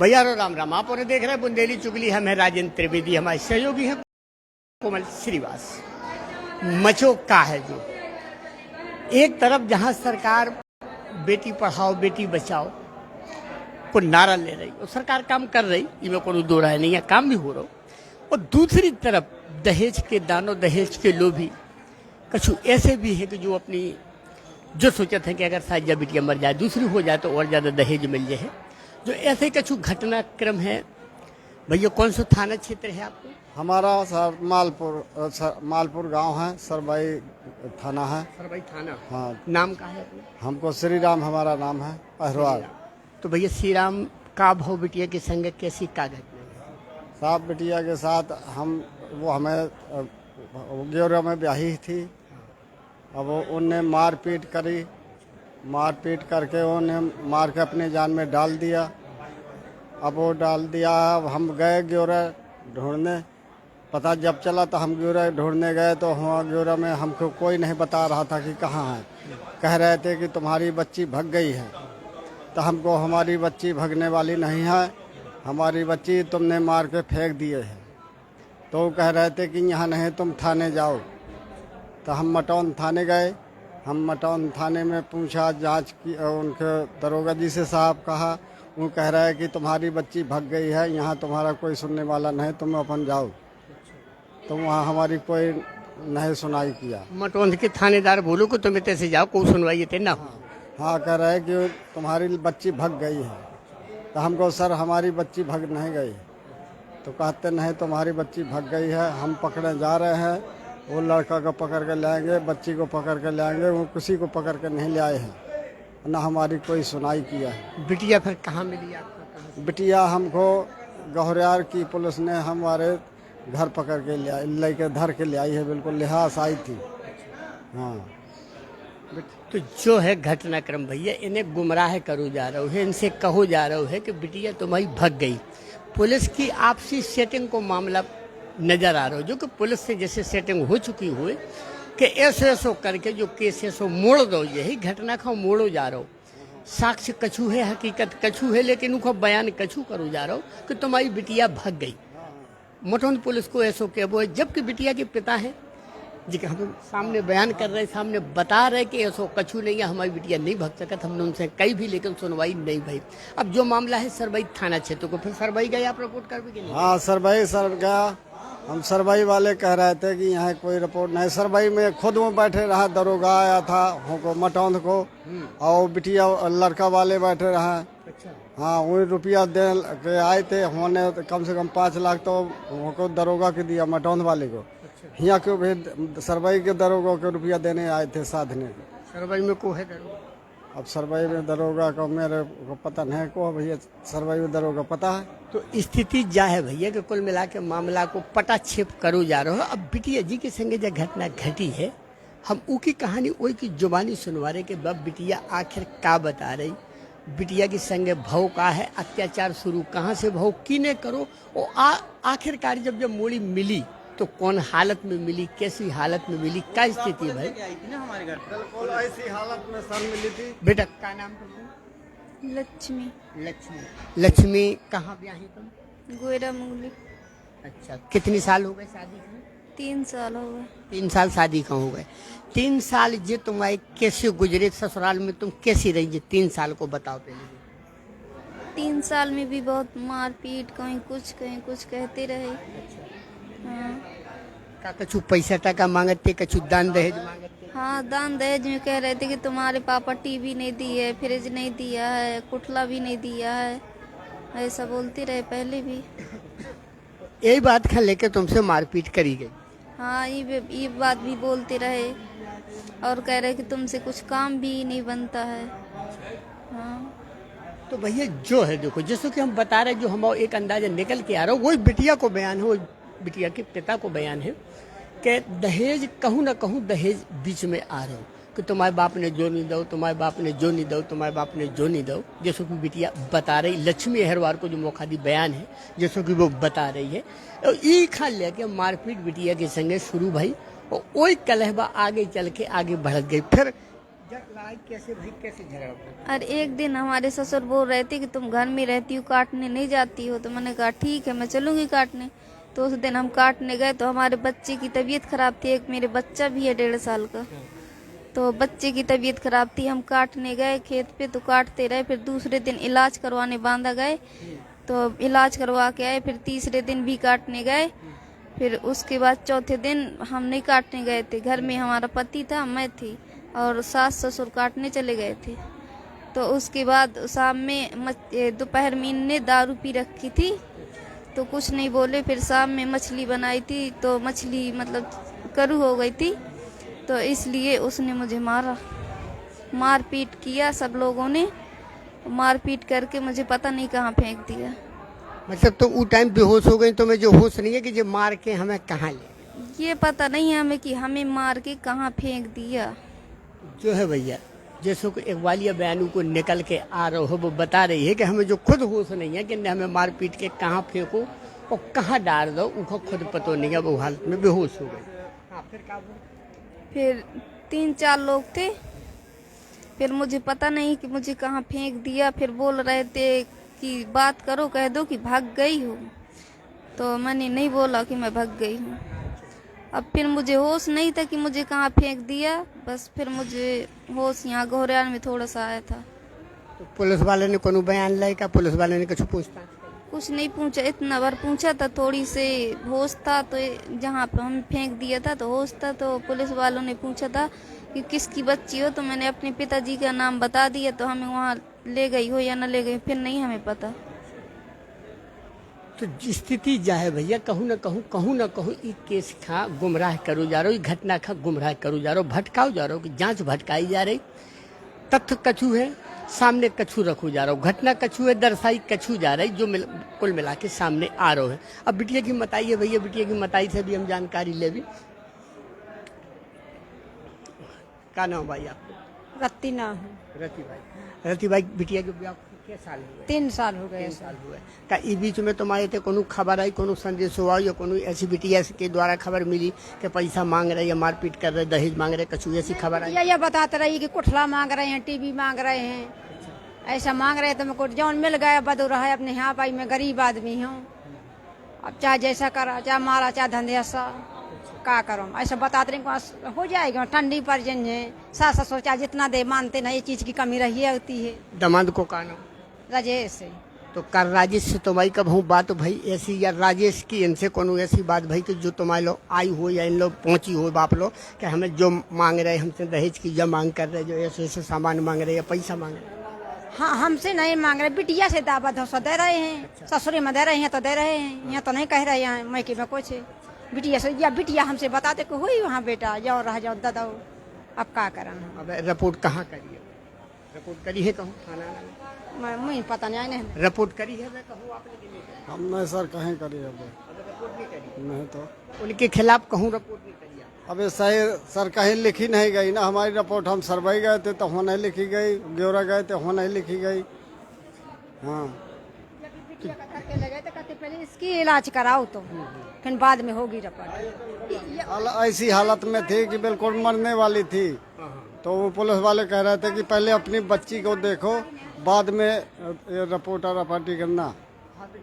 भैया राम राम। आप और देख रहे हैं बुंदेली चुगली। हम है राजेंद्र त्रिवेदी, हमारे सहयोगी हैं कोमल श्रीवास। मचो का है जो एक तरफ जहां सरकार बेटी पढ़ाओ बेटी बचाओ को नारा ले रही और सरकार काम कर रही, इनमें कोई दो राय नहीं है, काम भी हो रहा। और दूसरी तरफ दहेज के दानों, दहेज के लोभी कछु ऐसे भी है कि जो अपनी जो सोचते हैं कि अगर साजिया बिटिया मर जाए, दूसरी हो जाए तो और ज़्यादा दहेज मिल जाए। जो ऐसे कछु घटनाक्रम है। भैया कौन सा थाना क्षेत्र है आपको? हमारा सर मालपुर गांव है, सरबाई थाना है। सरबाई थाना। हाँ। नाम का है अपने? हमको श्री राम हमारा नाम है, पहरवाल। तो भैया श्री राम का भाव बिटिया के संग कैसी का घटना है? साहब बिटिया के साथ वो हमें ग्योरा में ब्याही थी। अब उनने मारपीट करी, मारपीट करके उन्हें मार के अपनी जान में डाल दिया। अब वो डाल दिया। अब हम गए ग्योरा ढूंढने, पता जब चला तो हम ग्योरा ढूंढने गए तो वहाँ ग्योरा में हमको कोई नहीं बता रहा था कि कहाँ है। कह रहे थे कि तुम्हारी बच्ची भग गई है। तो हमको हमारी बच्ची भगने वाली नहीं है, हमारी बच्ची तुमने मार के फेंक दिए है। तो वो कह रहे थे कि यहाँ नहीं, तुम थाने जाओ। तो हम मटौन थाने गए। हम मटौन थाने में पूछा, जांच की, उनके दरोगा जी से साहब कहा, वो कह रहा है कि तुम्हारी बच्ची भग गई है, यहाँ तुम्हारा कोई सुनने वाला नहीं, तुम अपन जाओ। तो वहाँ हमारी कोई नहीं सुनाई किया। मटौंध के थानेदार बोलो कि तुम इतने से जाओ, कोई सुनवाई थे ना। हाँ, कह रहे हैं कि तुम्हारी बच्ची भग गई है। तो हमको सर हमारी बच्ची भग नहीं गई। तो कहते नहीं, तुम्हारी बच्ची भग गई है, हम पकड़े जा रहे हैं। वो लड़का को पकड़ के लाएंगे, बच्ची को पकड़ के लाएंगे, वो किसी को पकड़ के नहीं लाए हैं, ना हमारी कोई सुनाई किया है। बिटिया फिर कहाँ मिली आपको? बिटिया हमको गौरियार की पुलिस ने हमारे घर पकड़ के लेके धर के ले आई है, बिल्कुल लिहाज आई थी। हाँ। तो जो है घटनाक्रम भैया, इन्हें गुमराह करो जा रहा है, इनसे कहो जा रहा है कि बिटिया तुम्हारी भग गई। पुलिस की आपसी सेटिंग को मामला नजर आ रहा हो, जो कि पुलिस से जैसे सेटिंग हो चुकी हुई कि ऐसो करके जो केस है सो मोड़ दो। यही घटना का मोड़ो जा रहा हो। साक्ष्य कछु है, हकीकत कछु है, लेकिन उनको बयान कछु करो जा रहा हो कि तुम्हारी बिटिया भग गई। मटौंध पुलिस को ऐसो कह वो है, जबकि बिटिया के पिता है जी हम सामने बयान कर रहे, सामने बता रहे कि ऐसो कछु नहीं है, हमारी बिटिया नहीं भग सकत। हमने उनसे कही भी, लेकिन सुनवाई नहीं भई। अब जो मामला है सरबाई थाना क्षेत्र को, फिर सरबाई गए आप रिपोर्ट कर भी नहीं? हाँ, सरबाई सर गया। हम सरबाई वाले कह रहे थे कि यहाँ कोई रिपोर्ट नहीं। सरबाई में खुद में बैठे रहा, दरोगा आया था हमको मटौंध को, और बिटिया लड़का वाले बैठे रहा। अच्छा। हाँ, वही रुपया दे के आए थे। हमने कम से कम 5 लाख तो हमको दरोगा के दिया, मटौंध वाले को। यहाँ क्यों भी सरबाई के दरोगा को रुपया देने आए थे साधने को। सरबाई में को है दरोगा? अब सरबाई में दरोगा को मेरे को पता नहीं को भैया, सरबाई में दरोगा पता है। तो स्थिति जा है भैया कि कुल मिला के मामला को पटाक्षेप करो जा रहे हो। अब बिटिया जी के संगे जो घटना घटी है, हम उकी कहानी वही की जुबानी सुनवा रहे कि बब बिटिया आखिर का बता रही, बिटिया के संगे भाव का है, अत्याचार शुरू कहाँ से भाव किने करो, और आखिरकार जब मोड़ी मिली तो कौन हालत में मिली, कैसी हालत में मिली, क्या स्थिति है भाई? हमारे घर बिल्कुल ऐसी हालत में सर मिली थी। बेटा क्या नाम तुमको? लक्ष्मी। लक्ष्मी। लक्ष्मी कहाँ ब्याही तुम? गोयरा मुगली। अच्छा, कितनी साल हो गए शादी के? 3 साल हो गए। 3 साल शादी का हो गए। 3 साल जे तुम्हारे कैसे गुजरे, ससुराल में तुम कैसी रही जे 3 साल को बताओ पहले। 3 साल में भी बहुत मारपीट, कहीं कुछ कहते रहे। हाँ। का कछु पैसा टका मांगते, कछु दान दहेज मांगते? हाँ, दान दहेज में कह रहे थे कि तुम्हारे पापा टीवी नहीं दी है, फ्रिज नहीं दिया है, कुठला भी नहीं दिया है, ऐसा बोलते रहे पहले भी। यही बात का लेके तुमसे मारपीट करी गई? हाँ, ये बात भी बोलते रहे, और कह रहे कि तुमसे कुछ काम भी नहीं बनता है। हाँ। तो भैया जो है देखो, जैसे कि हम बता रहे, जो हम एक अंदाजा निकल के आ रहा हो, वही बिटिया को बयान है, वो बिटिया के पिता को बयान है कि दहेज कहूँ ना कहूँ दहेज बीच में आ रहा हो कि तुम्हारे बाप ने जो नहीं दो, तुम्हारे बाप ने जो नहीं दो, तुम्हारे बाप ने जो नहीं दो। जैसे कि बिटिया बता रही, लक्ष्मी हरवार को जो मौखादी बयान है, जैसे कि वो बता रही है। और ई खा लेके मारपीट बिटिया के संगे शुरू भाई, और वही कलहबा आगे चल के आगे बढ़ गई। फिर लड़ाई कैसे भाई, कैसे झगड़ा हुआ? और एक दिन हमारे ससुर बोल रहे थे कि तुम घर में रहती हो, काटने नहीं जाती हो। तो मैंने कहा ठीक है, मैं चलूंगी काटने। तो उस दिन हम काटने गए तो हमारे बच्चे की तबीयत खराब थी। एक मेरे बच्चा भी है 1.5 साल का, तो बच्चे की तबीयत खराब थी। हम काटने गए खेत पे तो काटते रहे। फिर दूसरे दिन इलाज करवाने बांधा गए तो इलाज करवा के आए। फिर तीसरे दिन भी काटने गए। फिर उसके बाद चौथे दिन हम नहीं काटने गए थे। घर में हमारा पति था, मैं थी और सास ससुर काटने चले गए थे। तो उसके बाद शाम में दोपहर में इनने दारू पी रखी थी तो कुछ नहीं बोले। फिर शाम में मछली बनाई थी तो मछली मतलब करू हो गई थी, तो इसलिए उसने मुझे मारा, मारपीट किया। सब लोगों ने मारपीट करके मुझे पता नहीं कहाँ फेंक दिया। मतलब तो वो टाइम बेहोश हो गई, तो मैं जो होश नहीं है कि जो मार के हमें कहाँ ले, ये पता नहीं है हमें कि हमें मार के कहाँ फेंक दिया। जो है भैया जैसे कि एक वालिया बयानू को निकल के आ रहे हो, वो बता रही है कि हमें जो खुद होश नहीं है कि हमें मार पीट के कहाँ फेंको और कहाँ डाल दो, उनको खुद पता नहीं है, वो हालत में बेहोश हो गई। हाँ, फिर क्या हुआ? फिर 3-4 लोग थे। फिर मुझे पता नहीं कि मुझे कहाँ फेंक दिया। फिर बोल रहे थे कि बात करो, कह दो कि भाग गई हूँ। तो मैंने नहीं बोला कि मैं भाग गई हूँ। अब फिर मुझे होश नहीं था कि मुझे कहाँ फेंक दिया। बस फिर मुझे होश यहाँ घोरियाल में थोड़ा सा आया था। तो पुलिस वाले ने कोनो बयान लाया क्या? पुलिस वाले ने कुछ पूछताछ? कुछ नहीं पूछा, इतना बार पूछा था, थोड़ी से होश था। तो जहाँ पे हम फेंक दिया था तो होश था। तो पुलिस वालों ने पूछा था कि किसकी बच्ची हो, तो मैंने अपने पिताजी का नाम बता दिया। तो हमें वहाँ ले गई हो या न ले गई फिर नहीं हमें पता। तो स्थिति जा है भैया, कहूँ न कहूँ ई केस खा गुमराह करो जा रहो, ई घटना खा गुमराह करो जा रहो, भटकाओ जा रहो कि जांच भटकाई जा रही। तथ्य कछु है, सामने कछु रखो जा रहा हो, घटना कछु है, दर्शाई कछु जा रही, जो कुल मिला के सामने आ रहा है। अब बिटिया की बताइए भैया, बिटिया की मताई से भी हम जानकारी ले भी। क्या नाम भाई आपको? रत्ती ना हूँ। रति भाई बिटिया के ब्याह के साल हुए? 3 साल हो गए। 3 साल हुए। का ई बीच में तुम्हारे थे कोनो खबर आई, कोनो संदेश हुआ या कोनो ऐसी बिटिया के द्वारा खबर मिली कि पैसा मांग रहे या मारपीट कर रहे, दहेज मांग रहे, कछु ऐसी खबर आई? ये बताते रही कि कुठला मांग रहे हैं, टीवी मांग रहे हैं, ऐसा मांग रहे तो मेरे जौन मिल गया बदो रहा है। अपने यहाँ पाई मैं गरीब आदमी हूँ, अब चाहे जैसा करा, चाहे मारा चाहे धंधे सा का करूँ, ऐसा बताते रहे हो जाएगा। ठंडी पर जन है सास ससुर चाहे जितना दे मानते ना, ये चीज की कमी रही होती है। दामाद को का नाम? राजेश। तो कर राजेश से तुम्हारी कब हूँ बात भाई ऐसी, या राजेश की इनसे कोनो ऐसी बात भाई कि जो तुम्हारे लोग आई हो या इन लोग पहुंची हो बाप लोग कि हमें जो मांग रहे, हमसे दहेज की जो मांग कर रहे, जो ऐसे ऐसे सामान मांग रहे या पैसा मांग रहे? हाँ, हमसे नहीं मांग रहे, बिटिया से दावा धोसा दे रहे हैं, ससुरी में दे रहे हैं तो दे रहे हैं, यहाँ तो नहीं कह रहे हैं मैके में कुछ। बिटिया से या बिटिया हमसे बताते कि हुई वहाँ बेटा जाओ रह जाओ दादा। अब क्या करना? अब रिपोर्ट कहाँ करी है? रिपोर्ट करी है कहूँ थाना में? मुझे पता नहीं। रिपोर्ट करी है मैं कहूँ आपने कि नहीं करी? हमने सर कहीं करी अब रिपोर्ट नहीं करी? नहीं तो उनके खिलाफ कहूँ रिपोर्ट नहीं करी आप? अब सही सर कहीं लिखी नहीं गई ना हमारी रिपोर्ट। हम सरवाई गए थे तो हो नहीं लिखी गई, ब्यौरा गए थे हो नहीं लिखी गई। हाँ, पहले इसकी इलाज कराओ तो फिर बाद में होगी रिपोर्ट। ऐसी हालत में थी कि बिल्कुल मरने वाली थी। तो वो पुलिस वाले कह रहे थे कि पहले अपनी बच्ची को देखो, बाद में रिपोर्ट रपाटी करना।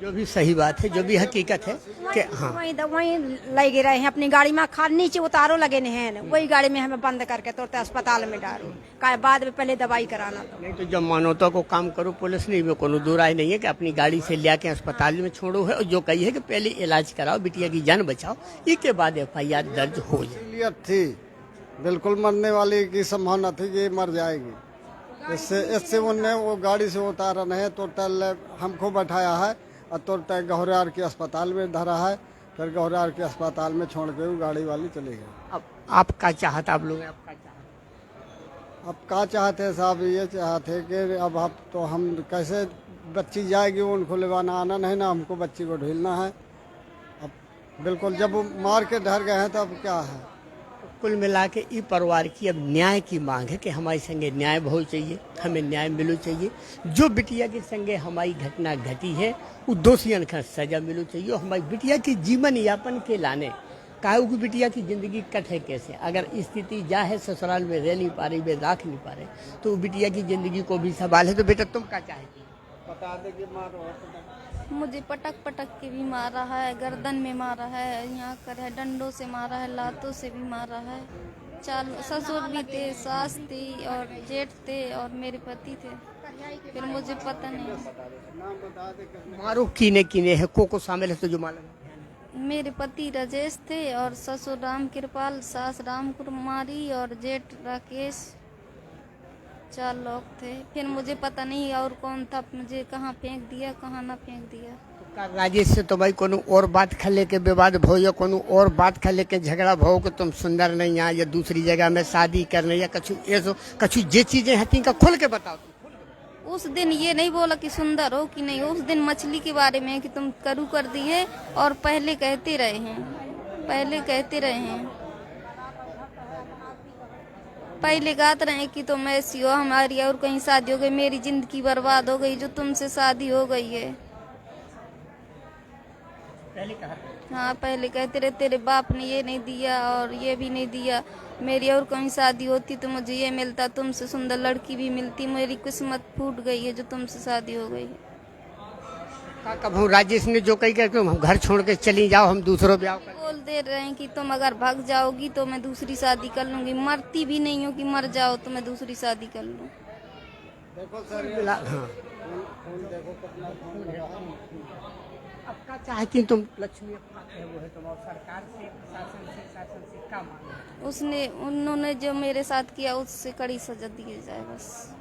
जो भी सही बात है, जो भी हकीकत है कि हाँ वहीं लगे रहे हैं अपनी गाड़ी में, खाद नीचे उतारो लगे हैं, वही गाड़ी में हमें बंद करके तुरंत अस्पताल में डालो, का बाद में पहले दवाई कराना। तो नहीं तो जब मानवता को काम करो, पुलिस नहीं में कोनो दो राय नहीं है कि अपनी गाड़ी से ले के अस्पताल में छोड़ो है, और जो कही है कि पहले इलाज कराओ, बिटिया की जान बचाओ, इसके बाद FIR दर्ज हो जाए। थी बिल्कुल मरने वाली की संभावना थी कि मर जाएगी। इससे उनने वो गाड़ी से उतारा नहीं, तुरंत हमको बैठाया है और तुरंत गौरियार के अस्पताल में धरा है। फिर गौरियार के अस्पताल में छोड़ के वो गाड़ी वाली चली गई। अब आपका चाहता आप लोग आपका चाहता अब क्या चाहते हैं साहब? ये चाहते कि अब आप तो हम कैसे बच्ची जाएगी, उनको लेवाना आना नहीं ना, हमको बच्ची को ढीलना है। अब बिल्कुल जब वो मार के डर गए हैं तो अब क्या है? कुल मिला के ई परिवार की अब न्याय की मांग है कि हमारे संगे न्याय बहुत चाहिए, हमें न्याय मिलो चाहिए। जो बिटिया के संगे हमारी घटना घटी है वो दोषियों का सजा मिलो चाहिए, और हमारी बिटिया के जीवन यापन के लाने काहू की बिटिया की जिंदगी कटे कैसे? अगर स्थिति जा है ससुराल में रह नहीं पा रही, वे राख नहीं पा रहे, तो वो बिटिया की जिंदगी को भी संभाल है। तो बेटा तुम क्या चाहती? बता दे कि मारो। मुझे पटक पटक के भी मारा है, गर्दन में मारा है, यहाँ कर है, डंडों से मारा है, लातों से भी मारा है। ससुर भी थे, सास थी और जेठ थे और मेरे पति थे। फिर मुझे पता नहीं। मारो कीने कीने है, को शामिल है तो जो मालूम है? मेरे पति राजेश थे और ससुर राम कृपाल, सास राम कुमारी और जेठ राकेश, 4 लोग थे। फिर मुझे पता नहीं और कौन था, मुझे कहाँ फेंक दिया कहाँ ना फेंक दिया। राजेश से तो भाई कोनो और बात खा लेके विवाद भो या कोनो और बात खा लेके झगड़ा भो कि तुम सुंदर नहीं यहाँ या दूसरी जगह में शादी करने या कछु जे चीजें हैं तीन का खोल के बताओ। उस दिन ये नहीं बोला कि सुंदर हो कि नहीं, उस दिन मछली के बारे में कि तुम करू कर दी है और पहले कहते रहे हैं, पहले कहते रहे कि तुम ऐसी हो, हमारी और कहीं शादी हो गई, मेरी जिंदगी बर्बाद हो गई जो तुमसे शादी हो गई है। पहले कहा हाँ, पहले कहते रहे तेरे बाप ने ये नहीं दिया और ये भी नहीं दिया, मेरी और कहीं शादी होती तो मुझे ये मिलता, तुमसे सुंदर लड़की भी मिलती, मेरी किस्मत फूट गई है जो तुमसे शादी हो गई है। कब हूँ राजेश ने जो कही कि हम घर छोड़ के चली जाओ, हम दूसरों ब्याह कर। बोल दे रहे हैं कि तुम अगर भाग जाओगी तो मैं दूसरी शादी कर लूंगी, मरती भी नहीं हूँ कि मर जाओ तो मैं दूसरी शादी कर लूँ। देखो सर, हाँ, खून देखो कितना खून है। अब क्या चाहती तुम? लक्ष्मी है वो है तुम, और सरकार से, प्रशासन से, शासन से क्या मांग? उन्होंने जो मेरे साथ किया उससे कड़ी सजा दी जाए बस।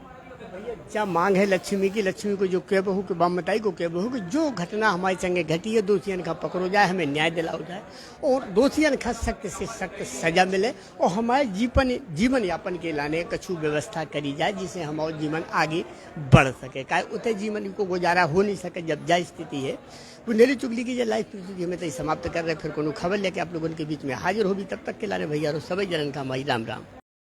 भैया क्या मांग है लक्ष्मी की? लक्ष्मी को जो के बहू के बामताई को के बहू की जो घटना हमारे संगे घटी है, दोषियन का पकड़ो जाए, हमें न्याय दिलाओ जाए और दोषियन का सख्त से सख्त सजा मिले और हमारे जीवन यापन के लाने कछु व्यवस्था करी जाए जिससे हमारा जीवन आगे बढ़ सके। क्या उतने जीवन को गुजारा हो नहीं सके जब जा स्थिति है। बुंदेली चुगली की जो लाइफ प्रस्तुति हमें तो समाप्त कर रहे, फिर कोनो खबर लेके आप लोगों के बीच में हाजिर होगी। तब तक के लाने भैया सभी जनन का हमारी राम राम।